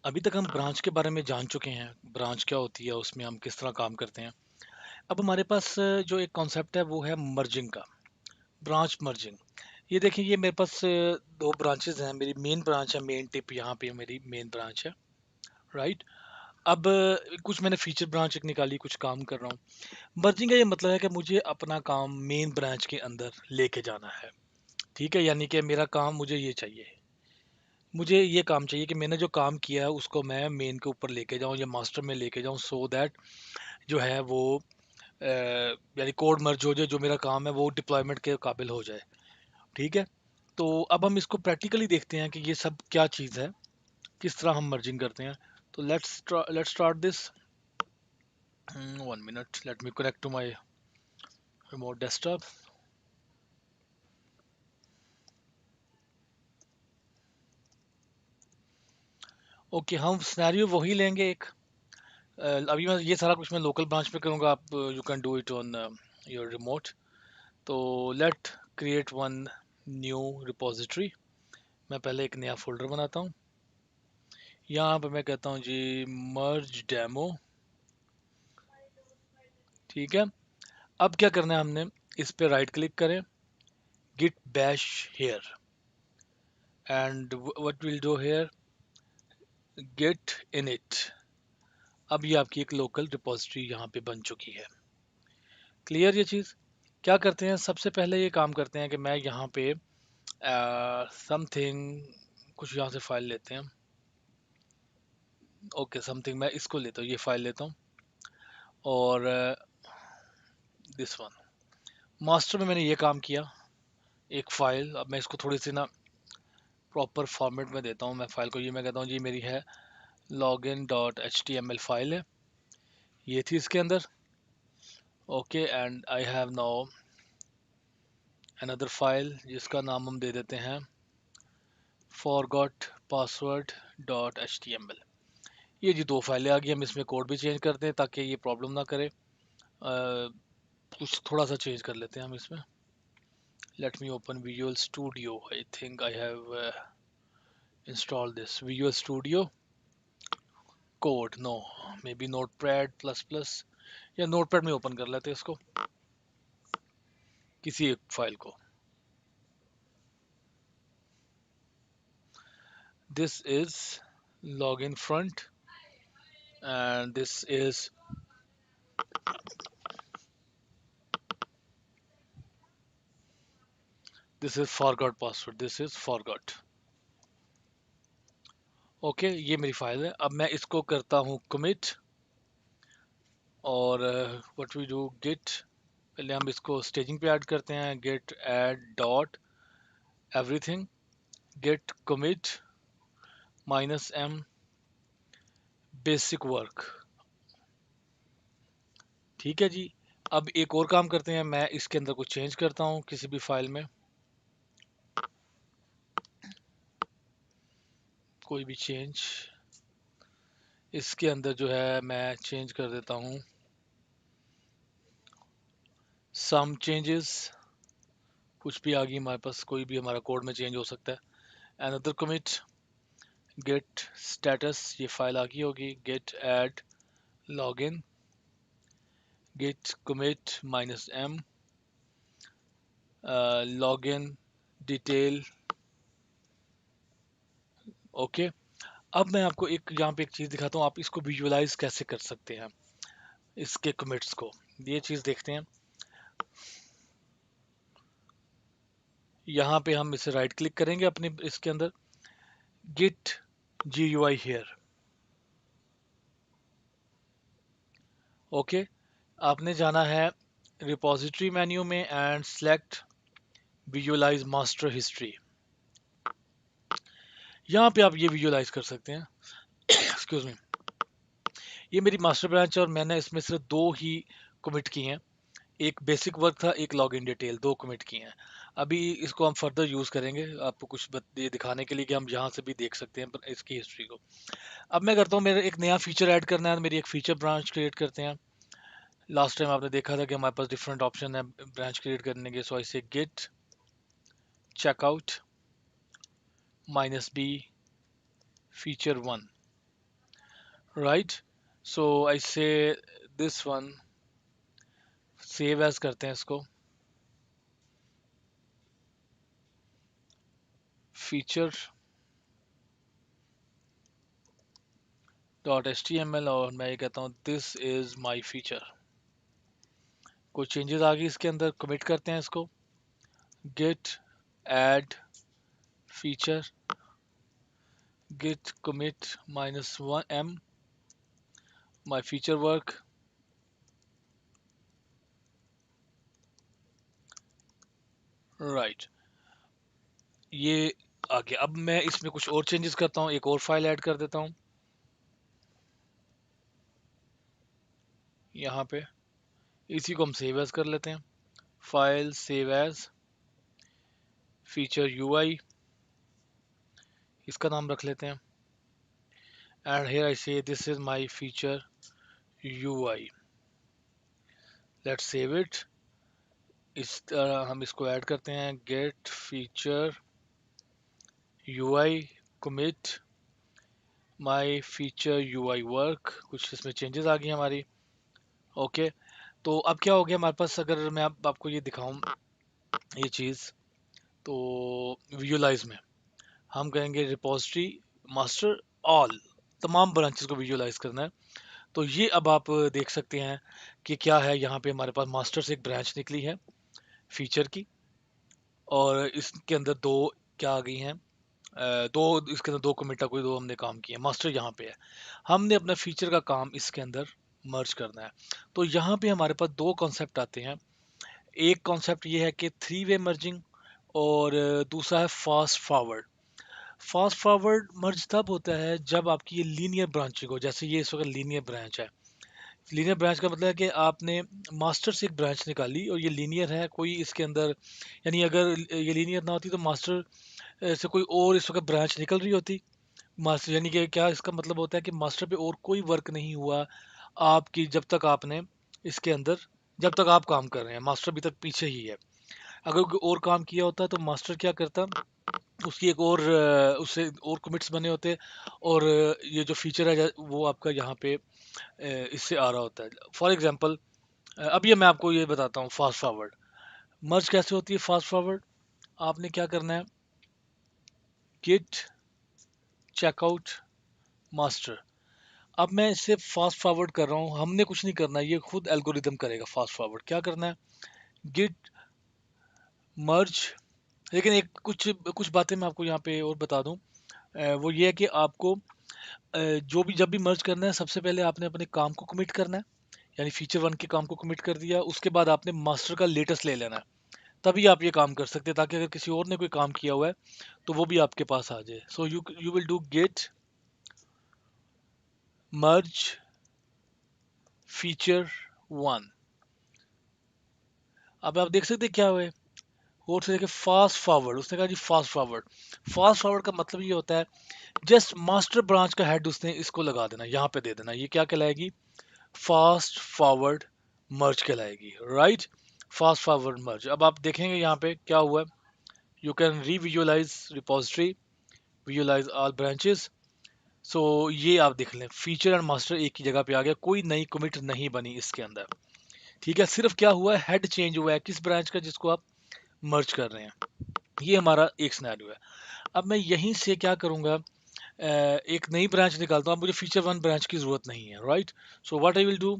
अभी तक हम ब्रांच के बारे में जान चुके हैं, ब्रांच क्या होती है, उसमें हम किस तरह काम करते हैं। अब हमारे पास जो एक कॉन्सेप्ट है वो है मर्जिंग का, ब्रांच मर्जिंग। ये देखिए, ये मेरे पास दो ब्रांचेस हैं। मेरी मेन ब्रांच है, मेन टिप यहाँ पे मेरी मेन ब्रांच है, राइट। अब कुछ मैंने फीचर ब्रांच एक निकाली, कुछ काम कर रहा हूँ। मर्जिंग का ये मतलब है कि मुझे अपना काम मेन ब्रांच के अंदर लेके जाना है। ठीक है, यानी कि मेरा काम मुझे ये चाहिए, मुझे ये काम चाहिए कि मैंने जो काम किया है उसको मैं मेन के ऊपर लेके जाऊं या मास्टर में लेके जाऊं, सो दैट जो है वो यानी कोड मर्ज हो जाए, जो मेरा काम है वो डिप्लॉयमेंट के काबिल हो जाए। ठीक है। तो अब हम इसको प्रैक्टिकली देखते हैं कि ये सब क्या चीज़ है, किस तरह हम मर्जिंग करते हैं। तो let's start this. 1 minute, let me connect to my remote desktop. Okay, हम सिनेरियो वही लेंगे एक। अभी मैं ये सारा कुछ मैं लोकल ब्रांच पे करूँगा, आप you can do it on your remote. तो let create one new repository. मैं पहले एक नया फोल्डर बनाता हूँ। यहाँ पे मैं कहता हूँ जी मर्ज डेमो। ठीक है। अब क्या करना है हमने, इस पे राइट क्लिक करें, git bash here, and what will do here, git init. अब ये आपकी एक लोकल रिपोजिटरी यहाँ पे बन चुकी है। क्लियर ये चीज़। क्या करते हैं, सबसे पहले ये काम करते हैं कि मैं यहाँ पे समथिंग, कुछ यहाँ से फाइल लेते हैं। ओके, समथिंग, मैं इसको लेता हूँ, ये फाइल लेता हूँ। और दिस वन, मास्टर में मैंने ये काम किया, एक फाइल। अब मैं इसको थोड़ी सी ना प्रॉपर फॉर्मेट में देता हूँ मैं फाइल को। ये मैं कहता हूँ जी मेरी है login.html फाइल है, ये थी इसके अंदर। Okay, and I have now another file जिसका नाम हम दे देते हैं forgot password.html। ये जी दो फाइलें आ गई। हम इसमें कोड भी चेंज करते हैं ताकि ये प्रॉब्लम ना करे। कुछ थोड़ा सा चेंज कर लेते हैं हम इसमें। Let me open visual studio. I think I have installed this Visual Studio Code, no, maybe Notepad plus plus, या Notepad में ओपन कर लेते हैं इसको, किसी एक फाइल को। This is login front, and this is forgot password, this is forgot। Okay, ये मेरी फाइल है। अब मैं इसको करता हूँ commit, और what we do git, पहले हम इसको स्टेजिंग पे ऐड करते हैं, git add dot everything, git commit -m basic work। ठीक है जी। अब एक और काम करते हैं, मैं इसके अंदर कुछ चेंज करता हूँ किसी भी फाइल में, कोई भी चेंज इसके अंदर जो है मैं चेंज कर देता हूँ सम चेंजेस। कुछ भी आ गई हमारे पास, कोई भी हमारा कोड में चेंज हो सकता है। अनदर कमिट, गेट स्टेटस, ये फाइल आ गई होगी, git add login, git commit -m login detail. Okay. अब मैं आपको एक यहाँ पे एक चीज़ दिखाता हूँ, आप इसको विजुअलाइज कैसे कर सकते हैं, इसके कमिट्स को। ये चीज़ देखते हैं। यहाँ पे हम इसे राइट क्लिक करेंगे अपने इसके अंदर, गिट GUI हेयर। ओके, आपने जाना है रिपोजिटरी मेन्यू में and select visualise master history. यहाँ पे आप ये विजुअलाइज कर सकते हैं। Excuse me. ये मेरी मास्टर ब्रांच है और मैंने इसमें सिर्फ दो ही कमिट किए हैं, एक बेसिक वर्क था, एक लॉग इन डिटेल, दो कमिट किए हैं। अभी इसको हम फर्दर यूज़ करेंगे आपको कुछ ये दिखाने के लिए कि हम यहाँ से भी देख सकते हैं इसकी हिस्ट्री को। अब मैं करता हूँ, मेरा एक नया फीचर ऐड करना है, मेरी एक फीचर ब्रांच क्रिएट करते हैं। लास्ट टाइम आपने देखा था कि हमारे पास डिफरेंट ऑप्शन है ब्रांच क्रिएट करने के। So I say git checkout -b feature 1। Right. So I say this one, save as करते हैं इसको, feature dot H T M L, और मैं ये कहता हूँ दिस इज माई फीचर। कोई चेंजेस आ गई इसके अंदर, कमिट करते हैं इसको, git add feature, git commit -1 m my feature work, right. ये आ गया। अब मैं इसमें कुछ और चेंजेस करता हूँ, एक और फाइल ऐड कर देता हूँ यहाँ पे, इसी को हम सेव एज कर लेते हैं, file save as feature UI, इसका नाम रख लेते हैं, and here I say this is my feature UI, let's save it. इस तरह हम इसको ऐड करते हैं, git feature UI commit my feature UI work, कुछ इसमें चेंजेस आ गई हमारी। ओके, तो अब क्या हो गया हमारे पास, अगर मैं आपको ये दिखाऊं ये चीज़, तो विजुलाइज में हम कहेंगे रिपोजिटरी मास्टर ऑल, तमाम ब्रांचेस को विजुलाइज करना है। तो ये अब आप देख सकते हैं कि क्या है, यहाँ पे हमारे पास मास्टर से एक ब्रांच निकली है फीचर की, और इसके अंदर दो क्या आ गई हैं, दो, इसके अंदर दो कमिटा कोई दो हमने काम किए, मास्टर यहाँ पे है, हमने अपना फीचर का काम इसके अंदर मर्ज करना है। तो यहाँ पे हमारे पास दो कॉन्सेप्ट आते हैं, एक कॉन्सेप्ट ये है कि थ्री वे मर्जिंग, और दूसरा है फास्ट फॉरवर्ड। फास्ट फॉरवर्ड मर्ज तब होता है जब आपकी ये लीनियर ब्रांचिंग हो, जैसे ये इस वक्त लीनियर ब्रांच है। लीनियर ब्रांच का मतलब है कि आपने मास्टर से एक ब्रांच निकाली और ये लीनियर है, कोई इसके अंदर, यानी अगर ये लीनियर ना होती तो मास्टर से कोई और इस वक्त ब्रांच निकल रही होती। मास्टर यानी कि क्या इसका मतलब होता है कि मास्टर पे और कोई वर्क नहीं हुआ आपकी, जब तक आपने इसके अंदर, जब तक आप काम कर रहे हैं मास्टर अभी तक पीछे ही है। अगर कोई और काम किया होता तो मास्टर क्या करता, उसकी एक और उससे और कमिट्स बने होते, और ये जो फीचर है वो आपका यहाँ पे इससे आ रहा होता है। फॉर एग्जांपल अब ये मैं आपको ये बताता हूँ, फास्ट फॉरवर्ड मर्ज कैसे होती है। फास्ट फॉरवर्ड आपने क्या करना है, गिट चेकआउट मास्टर, अब मैं इससे फास्ट फॉरवर्ड कर रहा हूँ, हमने कुछ नहीं करना, ये खुद एल्गोरिदम करेगा फास्ट फॉरवर्ड। क्या करना है, गिट मर्ज, लेकिन एक कुछ कुछ बातें मैं आपको यहाँ पे और बता दूं, वो ये है कि आपको जो भी जब भी मर्ज करना है, सबसे पहले आपने अपने काम को कमिट करना है, यानी फीचर वन के काम को कमिट कर दिया, उसके बाद आपने मास्टर का लेटेस्ट ले लेना है, तभी आप ये काम कर सकते हैं, ताकि अगर किसी और ने कोई काम किया हुआ है तो वो भी आपके पास आ जाए। So you will do get merge feature one. अब आप देख सकते हैं क्या हुआ है, और से देखिए फास्ट फॉरवर्ड, उसने कहा जी फास्ट फॉरवर्ड। फास्ट फॉरवर्ड का मतलब ये होता है जस्ट मास्टर ब्रांच का हेड उसने इसको लगा देना, यहाँ पे दे देना, ये क्या कहलाएगी, फास्ट फॉरवर्ड मर्ज कहलाएगी, राइट। फास्ट फॉरवर्ड मर्ज। अब आप देखेंगे यहाँ पे क्या हुआ है, you can revisualise repository, visualise all branches. So ये आप देख लें, फीचर एंड मास्टर एक ही जगह पे आ गया, कोई नई कमिट नहीं बनी इसके अंदर। ठीक है, सिर्फ क्या हुआ है, हेड चेंज हुआ है किस ब्रांच का जिसको आप मर्ज कर रहे हैं। ये हमारा एक सिनेरियो है। अब मैं यहीं से क्या करूंगा, एक नई ब्रांच निकालता हूँ। अब मुझे फीचर वन ब्रांच की जरूरत नहीं है, right. So what I will do,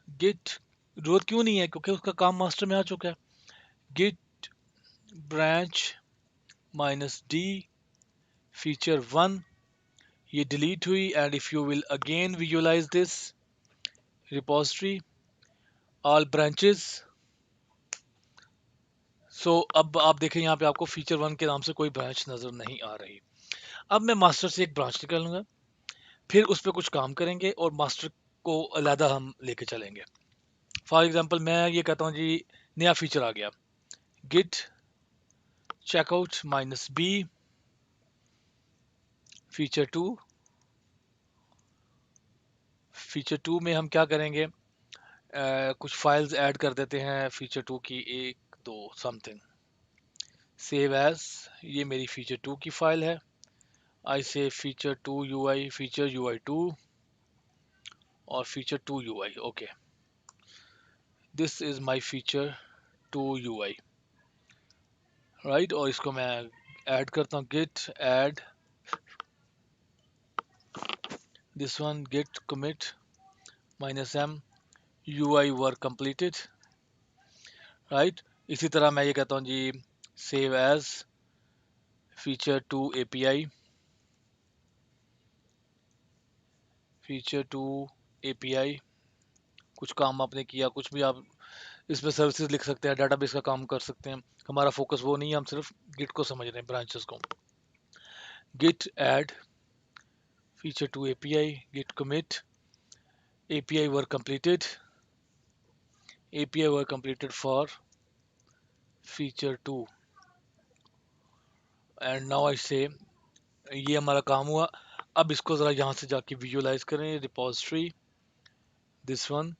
git, जरूरत क्यों नहीं है, क्योंकि उसका काम मास्टर में आ चुका है, git branch -d feature one, ये डिलीट हुई, and if you will again visualise this repository all branches, so अब आप देखें यहाँ पे आपको फीचर वन के नाम से कोई ब्रांच नजर नहीं आ रही। अब मैं मास्टर से एक ब्रांच निकालूंगा, फिर उस पर कुछ काम करेंगे और मास्टर को अलहदा हम लेके चलेंगे। फॉर एग्जांपल मैं ये कहता हूँ जी नया फीचर आ गया, git checkout -b feature two. Feature two में हम क्या करेंगे, कुछ फाइल्स ऐड कर देते हैं फीचर टू की, एक दो समथिंग, सेव एज, ये मेरी फीचर टू की फाइल है, I say feature two U I, feature U I two, और feature two UI. Okay, this is my feature two UI, right. और इसको मैं ऐड करता हूँ, git add this one, git commit -m UI work completed, right. इसी तरह मैं ये कहता हूँ जी save as feature two API, feature two API. कुछ काम आपने किया, कुछ भी आप इसमें सर्विसेज लिख सकते हैं, डाटाबेस का काम कर सकते हैं। हमारा फोकस वो नहीं है, हम सिर्फ गिट को समझ रहे हैं, ब्रांचेस को। Git add feature two API, git commit API work completed, API work completed for feature 2, and now I say ये हमारा काम हुआ। अब इसको ज़रा यहाँ से जाके विजुअलाइज करें, रिपोजिटरी दिस वन,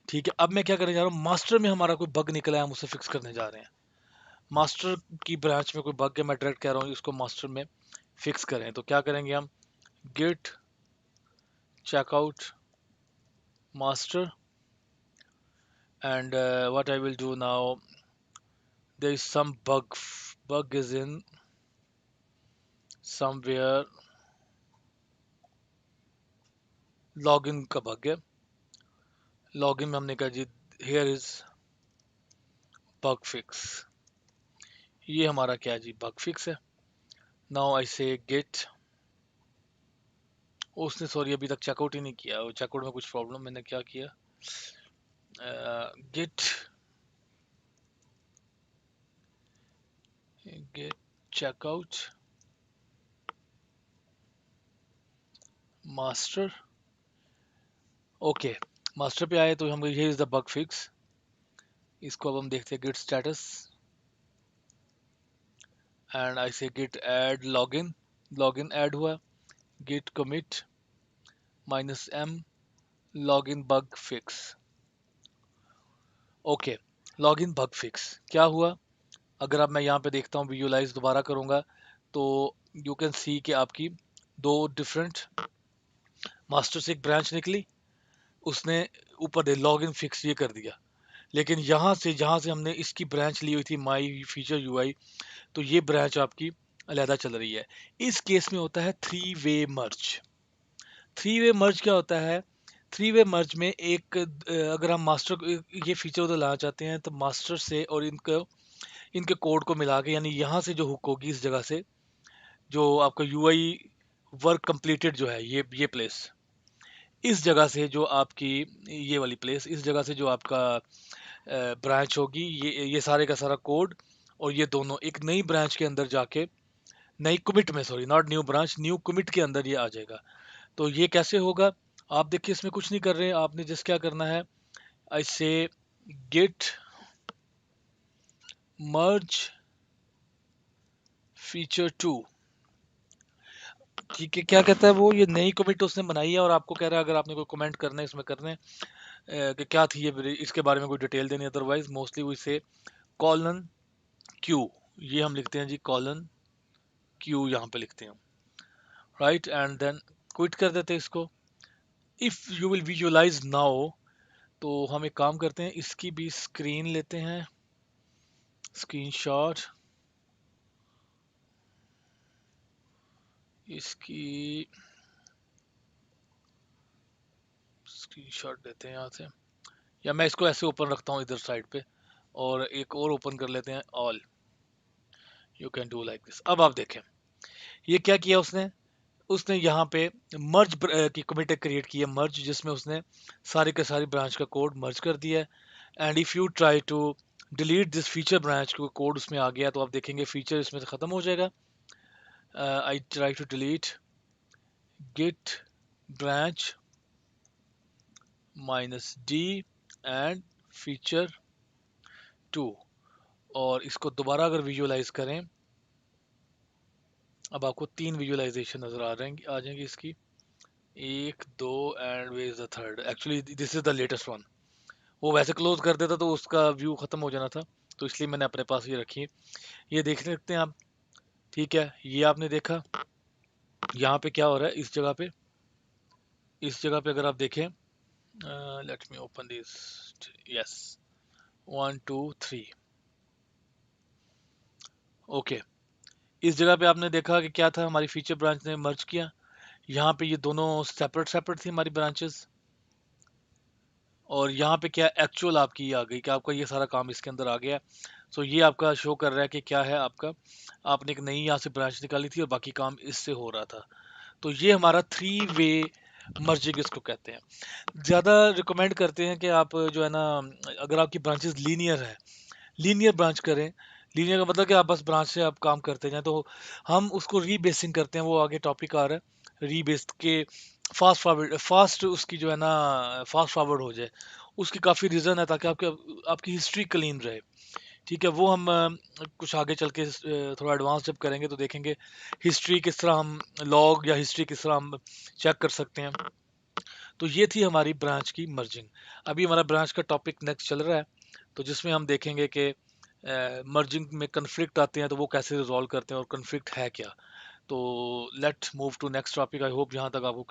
ठीक है। अब मैं क्या करने जा रहा हूँ, मास्टर में हमारा कोई बग निकला है, हम उसे फिक्स करने जा रहे हैं। मास्टर की ब्रांच में कोई बग है, मैं डायरेक्ट कह रहा हूँ इसको मास्टर में फिक्स करें। तो क्या करेंगे हम, git checkout master, and what I will do now, there is some bug is in somewhere, login का बग है। लॉगिन में हमने कहा जी here is bug fix, ये हमारा क्या है जी, बग फिक्स है। नाउ आई से गेट, उसने सॉरी अभी तक चेकआउट ही नहीं किया, चेकआउट में कुछ प्रॉब्लम, मैंने क्या किया, git git checkout master. Okay, master पे आए तो हम here is the bug fix, इसको अब हम देखते हैं Git status, and I say git add login, login add हुआ, git commit -m login bug fix. Okay, login bug fix क्या हुआ, अगर अब मैं यहाँ पे देखता हूँ, विजुअलाइज दोबारा करूँगा, तो यू कैन सी कि आपकी दो डिफरेंट मास्टर से एक ब्रांच निकली, उसने ऊपर दे लॉगिन फिक्स ये कर दिया। लेकिन यहाँ से जहाँ से हमने इसकी ब्रांच ली हुई थी माई फीचर यूआई, तो ये ब्रांच आपकी अलहदा चल रही है। इस केस में होता है थ्री वे मर्ज। थ्री वे मर्ज क्या होता है, थ्री वे मर्ज में एक अगर हम मास्टर ये फीचर उधर लाना चाहते हैं, तो मास्टर से और इनको इनके कोड को मिला के, यानी यहाँ से जो हुक होगी इस जगह से, जो आपका यूआई वर्क कंप्लीटेड जो है, ये प्लेस, इस जगह से जो आपकी ये वाली प्लेस, इस जगह से जो आपका ब्रांच होगी, ये सारे का सारा कोड, और ये दोनों एक नई ब्रांच के अंदर जाके, नई कमिट में, sorry not new branch, new commit के अंदर ये आ जाएगा। तो ये कैसे होगा, आप देखिए इसमें कुछ नहीं कर रहे हैं, आपने जस्ट क्या करना है, ऐसे गिट मर्ज फीचर टू, ठीक है। क्या कहता है वो, ये नई कमिट उसने बनाई है और आपको कह रहा है अगर आपने कोई कमेंट करना है इसमें करने कि क्या थी ये, इसके बारे में कोई डिटेल देनी, अदरवाइज मोस्टली वो इसे कॉलन क्यू, ये हम लिखते हैं जी कॉलन क्यू, यहाँ पे लिखते हैं, राइट, एंड देन क्विट कर देते हैं इसको। If you will visualise now, तो हम एक काम करते हैं, इसकी भी स्क्रीन लेते हैं, स्क्रीनशॉट, इसकी स्क्रीनशॉट लेते हैं यहाँ से, या मैं इसको ऐसे ओपन रखता हूँ इधर साइड पे, और एक और ओपन कर लेते हैं, all, you can do like this. अब आप देखें ये क्या किया उसने, उसने यहाँ पे मर्ज की कमिट क्रिएट की है, मर्ज, जिसमें उसने सारी के सारी ब्रांच का कोड मर्ज कर दिया है। And if you try to delete this feature branch, को कोड उसमें आ गया, तो आप देखेंगे फीचर इसमें से खत्म हो जाएगा। I try to delete git branch -d and feature 2, और इसको दोबारा अगर विजुअलाइज करें, अब आपको तीन विजुअलाइजेशन नजर आ जाएंगी इसकी, एक दो, and way is the third, actually this is the latest one. वो वैसे क्लोज कर देता तो उसका व्यू खत्म हो जाना था, तो इसलिए मैंने अपने पास ये रखी है। ये देख सकते हैं आप, ठीक है, ये आपने देखा यहाँ पे क्या हो रहा है, इस जगह पे इस जगह पे अगर आप देखें, let me open this, yes, 1 2 3, okay. इस जगह पे आपने देखा कि क्या था, हमारी फीचर ब्रांच ने मर्ज किया। यहाँ पे ये दोनों सेपरेट सेपरेट थी हमारी ब्रांचेस, और यहाँ पे क्या एक्चुअल आपकी ये आ गई कि आपका ये सारा काम इसके अंदर आ गया। सो ये आपका शो कर रहा है कि क्या है आपका, आपने एक नई यहाँ से ब्रांच निकाली थी और बाकी काम इससे हो रहा था। तो ये हमारा 3 वे मर्जिंग इसको कहते हैं। ज़्यादा रिकमेंड करते हैं कि आप जो है ना, अगर आपकी ब्रांचेस लीनियर है, लीनियर ब्रांच करें। लीनियर का मतलब कि आप बस ब्रांच से आप काम करते जाएं, तो हम उसको रीबेसिंग करते हैं, वो आगे टॉपिक आ रहा है रीबेस्ड के। फास्ट फॉरवर्ड, फास्ट उसकी जो है ना, फास्ट फॉरवर्ड हो जाए, उसकी काफ़ी रीज़न है, ताकि आपके आपकी हिस्ट्री क्लीन रहे। ठीक है, वो हम कुछ आगे चल के थोड़ा एडवांस जब करेंगे तो देखेंगे हिस्ट्री किस तरह हम, लॉग या हिस्ट्री किस तरह हम चेक कर सकते हैं। तो ये थी हमारी ब्रांच की मर्जिंग। अभी हमारा ब्रांच का टॉपिक नेक्स्ट चल रहा है, तो जिसमें हम देखेंगे कि मर्जिंग में कन्फ्लिक्ट आते हैं तो वो कैसे रिजॉल्व करते हैं और कन्फ्लिक्ट है क्या। तो let's move to next topic. I hope यहाँ तक आपको